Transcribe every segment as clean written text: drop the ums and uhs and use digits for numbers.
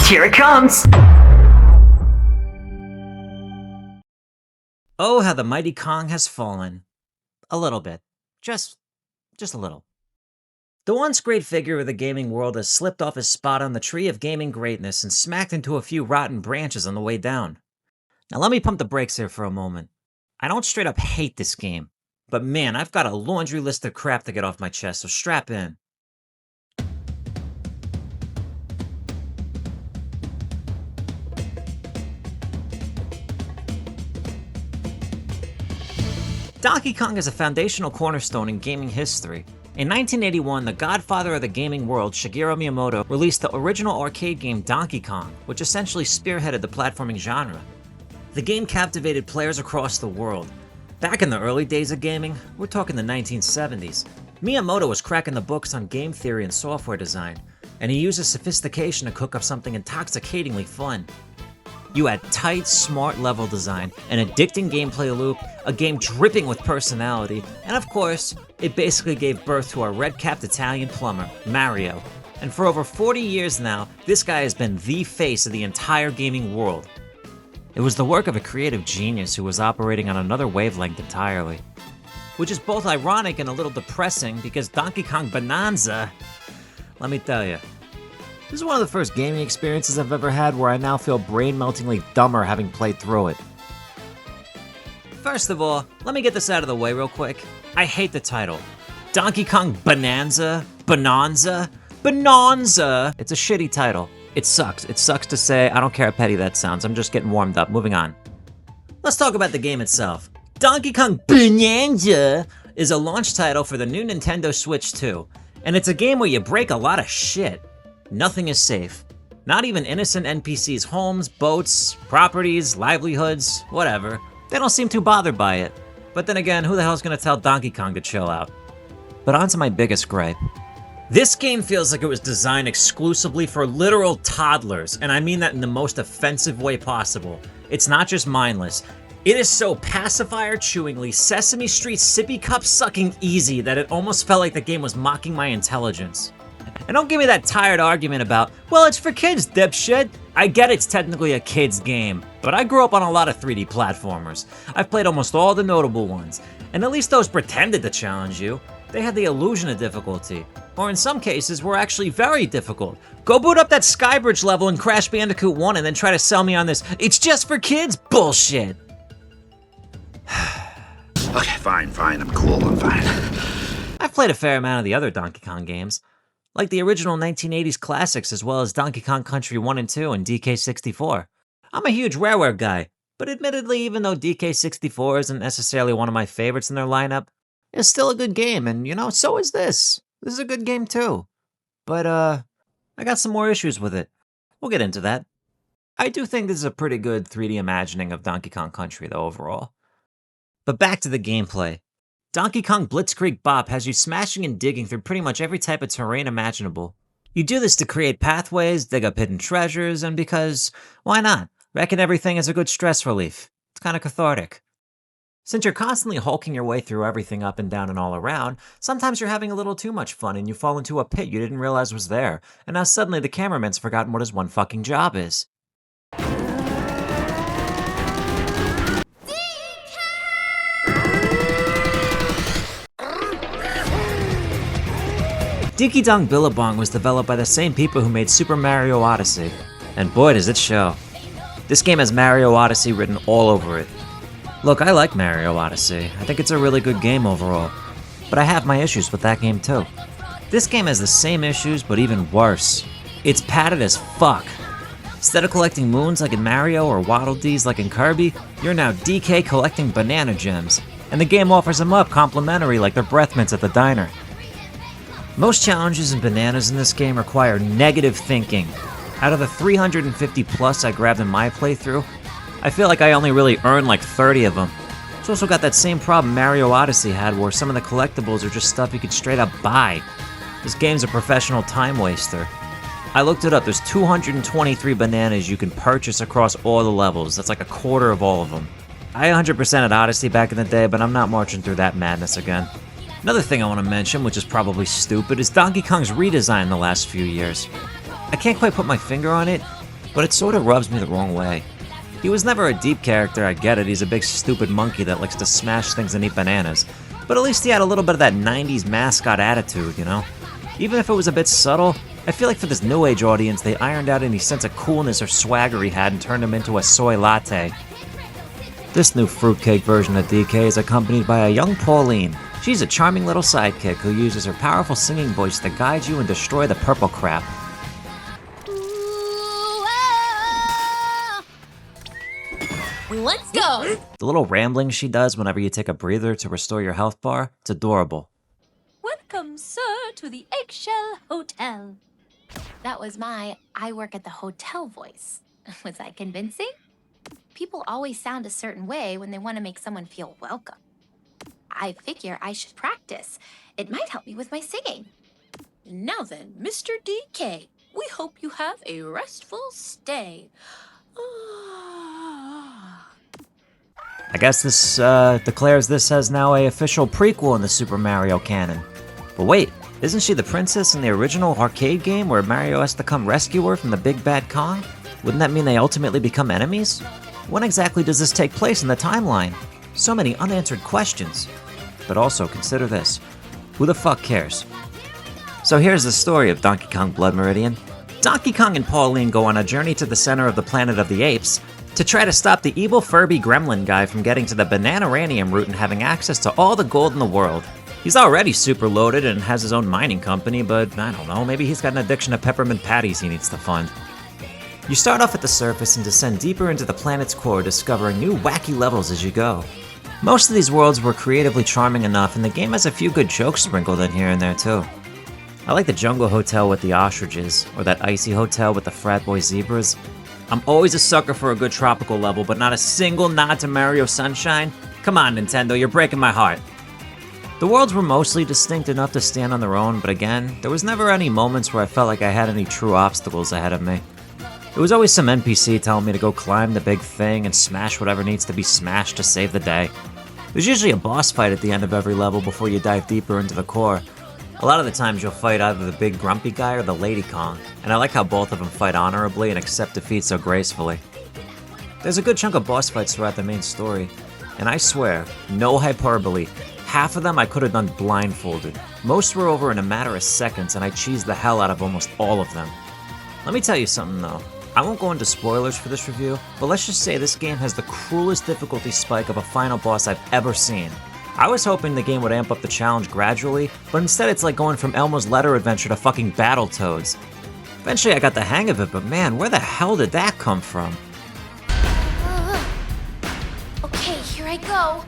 Here it comes! Oh, how the mighty Kong has fallen. A little bit. Just a little. The once great figure of the gaming world has slipped off his spot on the tree of gaming greatness and smacked into a few rotten branches on the way down. Now let me pump the brakes here for a moment. I don't straight up hate this game, but man, I've got a laundry list of crap to get off my chest, so strap in. Donkey Kong is a foundational cornerstone in gaming history. In 1981, the godfather of the gaming world, Shigeru Miyamoto, released the original arcade game Donkey Kong, which essentially spearheaded the platforming genre. The game captivated players across the world. Back in the early days of gaming, we're talking the 1970s, Miyamoto was cracking the books on game theory and software design, and he used his sophistication to cook up something intoxicatingly fun. You had tight, smart level design, an addicting gameplay loop, a game dripping with personality, and of course, it basically gave birth to our red-capped Italian plumber, Mario. And for over 40 years now, this guy has been the face of the entire gaming world. It was the work of a creative genius who was operating on another wavelength entirely. Which is both ironic and a little depressing because Donkey Kong Bananza, let me tell you, this is one of the first gaming experiences I've ever had where I now feel brain-meltingly dumber having played through it. First of all, let me get this out of the way real quick. I hate the title. Donkey Kong Bananza? Bananza? Bananza! It's a shitty title. It sucks. It sucks to say. I don't care how petty that sounds. I'm just getting warmed up. Moving on. Let's talk about the game itself. Donkey Kong Bananza is a launch title for the new Nintendo Switch 2, and it's a game where you break a lot of shit. Nothing is safe. Not even innocent NPCs' homes, boats, properties, livelihoods, whatever. They don't seem too bothered by it. But then again, who the hell's gonna tell Donkey Kong to chill out? But on to my biggest gripe. This game feels like it was designed exclusively for literal toddlers, and I mean that in the most offensive way possible. It's not just mindless. It is so pacifier-chewingly, Sesame Street sippy cup sucking easy that it almost felt like the game was mocking my intelligence. And don't give me that tired argument about, well, it's for kids, dipshit. I get it's technically a kid's game, but I grew up on a lot of 3D platformers. I've played almost all the notable ones, and at least those pretended to challenge you. They had the illusion of difficulty, or in some cases were actually very difficult. Go boot up that Skybridge level in Crash Bandicoot 1 and then try to sell me on this, it's just for kids bullshit. Okay, fine, I'm cool, I'm fine. I've played a fair amount of the other Donkey Kong games, like the original 1980s classics as well as Donkey Kong Country 1 and 2 and DK64. I'm a huge Rareware guy, but admittedly, even though DK64 isn't necessarily one of my favorites in their lineup, it's still a good game, and so is this. This is a good game too. But, I got some more issues with it. We'll get into that. I do think this is a pretty good 3D imagining of Donkey Kong Country though overall. But back to the gameplay. Donkey Kong Blitzkrieg Bop has you smashing and digging through pretty much every type of terrain imaginable. You do this to create pathways, dig up hidden treasures, and because, why not? Reckon everything is a good stress relief. It's kind of cathartic. Since you're constantly hulking your way through everything up and down and all around, sometimes you're having a little too much fun and you fall into a pit you didn't realize was there, and now suddenly the cameraman's forgotten what his one fucking job is. Dinky Dong Billabong was developed by the same people who made Super Mario Odyssey, and boy does it show. This game has Mario Odyssey written all over it. Look, I like Mario Odyssey. I think it's a really good game overall, but I have my issues with that game too. This game has the same issues, but even worse. It's padded as fuck. Instead of collecting moons like in Mario or Waddle Dees like in Kirby, you're now DK collecting banana gems, and the game offers them up complimentary like they're breath mints at the diner. Most challenges and bananas in this game require negative thinking. Out of the 350 plus I grabbed in my playthrough, I feel like I only really earned like 30 of them. It's also got that same problem Mario Odyssey had where some of the collectibles are just stuff you could straight up buy. This game's a professional time waster. I looked it up, there's 223 bananas you can purchase across all the levels. That's like a quarter of all of them. I 100%ed Odyssey back in the day, but I'm not marching through that madness again. Another thing I want to mention, which is probably stupid, is Donkey Kong's redesign in the last few years. I can't quite put my finger on it, but it sort of rubs me the wrong way. He was never a deep character, I get it, he's a big stupid monkey that likes to smash things and eat bananas, but at least he had a little bit of that 90s mascot attitude, you know? Even if it was a bit subtle, I feel like for this new age audience, they ironed out any sense of coolness or swagger he had and turned him into a soy latte. This new fruitcake version of DK is accompanied by a young Pauline. She's a charming little sidekick who uses her powerful singing voice to guide you and destroy the purple crap. Let's go! The little rambling she does whenever you take a breather to restore your health bar, it's adorable. Welcome, sir, to the Eggshell Hotel. That was my I work at the hotel voice. Was I convincing? People always sound a certain way when they want to make someone feel welcome. I figure I should practice. It might help me with my singing. Now then, Mr. DK, we hope you have a restful stay. I guess this declares this as now a official prequel in the Super Mario canon. But wait, isn't she the princess in the original arcade game where Mario has to come rescue her from the big bad Kong? Wouldn't that mean they ultimately become enemies? When exactly does this take place in the timeline? So many unanswered questions. But also, consider this. Who the fuck cares? So here's the story of Donkey Kong Blood Meridian. Donkey Kong and Pauline go on a journey to the center of the Planet of the Apes to try to stop the evil Furby gremlin guy from getting to the Bananaranium route and having access to all the gold in the world. He's already super loaded and has his own mining company, but I don't know, maybe he's got an addiction to peppermint patties he needs to fund. You start off at the surface and descend deeper into the planet's core, discovering new wacky levels as you go. Most of these worlds were creatively charming enough, and the game has a few good jokes sprinkled in here and there too. I like the jungle hotel with the ostriches, or that icy hotel with the frat boy zebras. I'm always a sucker for a good tropical level, but not a single nod to Mario Sunshine? Come on, Nintendo, you're breaking my heart. The worlds were mostly distinct enough to stand on their own, but again, there was never any moments where I felt like I had any true obstacles ahead of me. It was always some NPC telling me to go climb the big thing and smash whatever needs to be smashed to save the day. There's usually a boss fight at the end of every level before you dive deeper into the core. A lot of the times you'll fight either the big grumpy guy or the Lady Kong, and I like how both of them fight honorably and accept defeat so gracefully. There's a good chunk of boss fights throughout the main story, and I swear, no hyperbole, half of them I could have done blindfolded. Most were over in a matter of seconds, and I cheesed the hell out of almost all of them. Let me tell you something though. I won't go into spoilers for this review, but let's just say this game has the cruelest difficulty spike of a final boss I've ever seen. I was hoping the game would amp up the challenge gradually, but instead it's like going from Elmo's Letter Adventure to fucking Battletoads. Eventually I got the hang of it, but man, where the hell did that come from? Okay, here I go.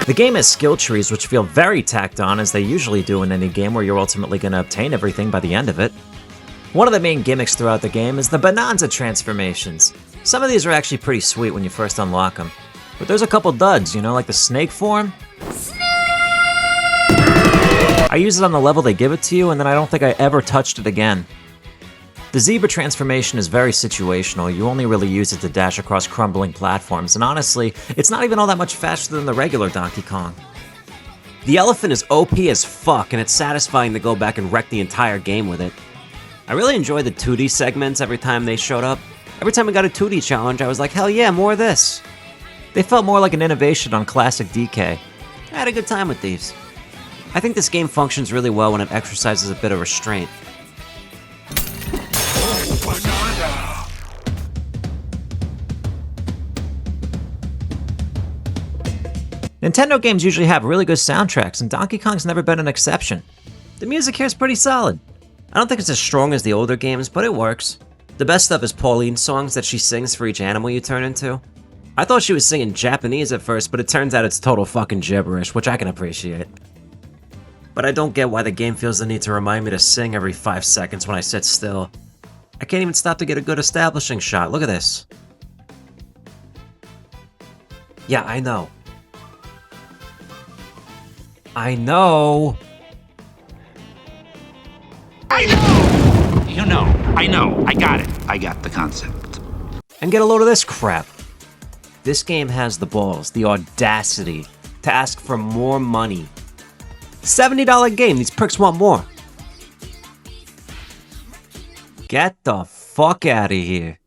The game has skill trees which feel very tacked on, as they usually do in any game where you're ultimately going to obtain everything by the end of it. One of the main gimmicks throughout the game is the Bananza transformations. Some of these are actually pretty sweet when you first unlock them. But there's a couple duds, you know, like the snake form. I use it on the level they give it to you, and then I don't think I ever touched it again. The zebra transformation is very situational. You only really use it to dash across crumbling platforms, and honestly, it's not even all that much faster than the regular Donkey Kong. The elephant is OP as fuck, and it's satisfying to go back and wreck the entire game with it. I really enjoyed the 2D segments every time they showed up. Every time we got a 2D challenge, I was like, hell yeah, more of this. They felt more like an innovation on classic DK. I had a good time with these. I think this game functions really well when it exercises a bit of restraint. Nintendo games usually have really good soundtracks, and Donkey Kong's never been an exception. The music here is pretty solid. I don't think it's as strong as the older games, but it works. The best stuff is Pauline's songs that she sings for each animal you turn into. I thought she was singing Japanese at first, but it turns out it's total fucking gibberish, which I can appreciate. But I don't get why the game feels the need to remind me to sing every 5 seconds when I sit still. I can't even stop to get a good establishing shot. Look at this. Yeah, I know. I know. I know! You know, I got it. I got the concept. And get a load of this crap. This game has the balls, the audacity to ask for more money. $70 game, these pricks want more. Get the fuck out of here.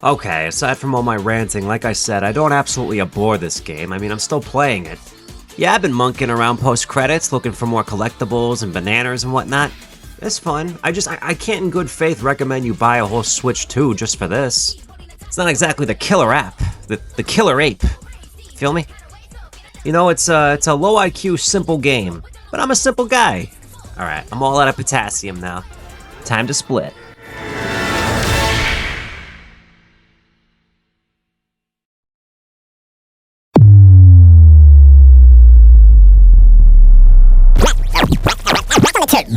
Okay, aside from all my ranting, like I said, I don't absolutely abhor this game. I mean, I'm still playing it. Yeah, I've been monkeying around post-credits, looking for more collectibles and bananas and whatnot. It's fun. I can't in good faith recommend you buy a whole Switch 2 just for this. It's not exactly the killer app, the killer ape. Feel me? You know, it's a low IQ, simple game, but I'm a simple guy. All right, I'm all out of potassium now. Time to split. Kid.